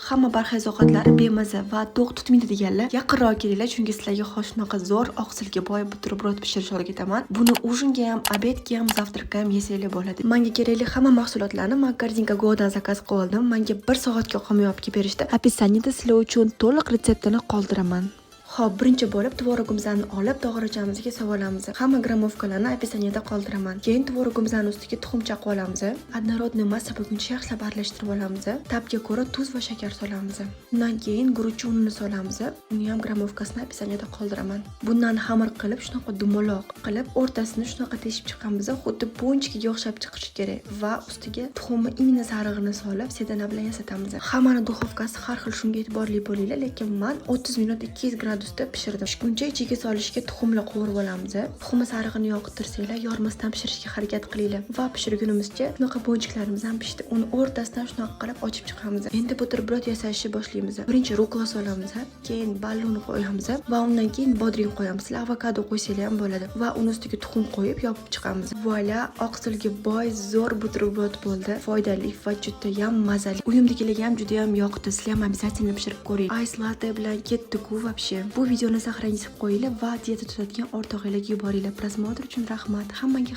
Hamma barxayz ovqatlari bemaza va to'q tutmaydi deganlar, yaqinroq kelinglar, chunki sizlarga xo'sh shunaqa zo'r oqsilga boy buterbrod pishirish o'rgataman. Buni ujinga ham, obedga ham, zavtrakka ham yesanglar bo'ladi. Menga kerakli hamma mahsulotlarni Magazinka Go'dan zakaz qilib oldim. Menga 1 soatga qolmay olib kelib berishdi. Описаниеda sizlar uchun to'liq retseptini qoldiraman. Xo'p, birinchi bo'lib tvorogimizni olib dog'rachamizga solamiz. Hamma gramovkalarni описаниеda qoldiraman. Keyin tvorogimizni ustiga tuxumcha qo'yib olamiz. Однородный massa bo'lguncha yaxshilab aralashtirib olamiz. Tabga ko'ra tuz va shakar solamiz. Undan keyin guruch unini solamiz. Uni ham gramovkasini описаниеda qoldiraman. Bundan xamir qilib shunaqa dumaloq qilib o'rtasini shunaqa teshib chiqamiz. Xuddi ponchkiga o'xshab chiqishi kerak va ustiga tuxumni imini sarig'ini solib sedana bilan yasatamiz. Hammani duxovkasi har xil, shunga e'tiborli bo'linglar, lekin men 30 minut 200 gradusda pishirdim. Pishguncha ichiga solishga tuxumni qovurib olamiz. Tuxum sarig'ini yoqtirsanglar, yormasdan pishirishga harakat qilinglar. Va pishirgunimizcha shunaqa ponchiklarimiz ham pishdi. Uni o'rtasidan shunaqa qilib ochib chiqamiz. Endi buterbrod yasashni boshlaymiz. Birinchi rukla solamiz, keyin ballon qo'yamiz va undan keyin bodring qo'yamiz. Avokado qo'ysanglar ham bo'ladi. Va uni ustiga tuxum qo'yib yopib chiqamiz. Voila, oqsilga boy zo'r buterbrod bo'ldi. Foydali va juda ham mazali. Uyimdagilarga ham juda ham yoqdi. Sizlar ham обязательно pishirib ko'ring. Ice latte bilan ketdi-ku вообще. Bu videoni saqlanib qo'yinglar va diyeta tutadigan o'rtog'inglarga yuboringlar. Prosmotr uchun rahmat. Hammaga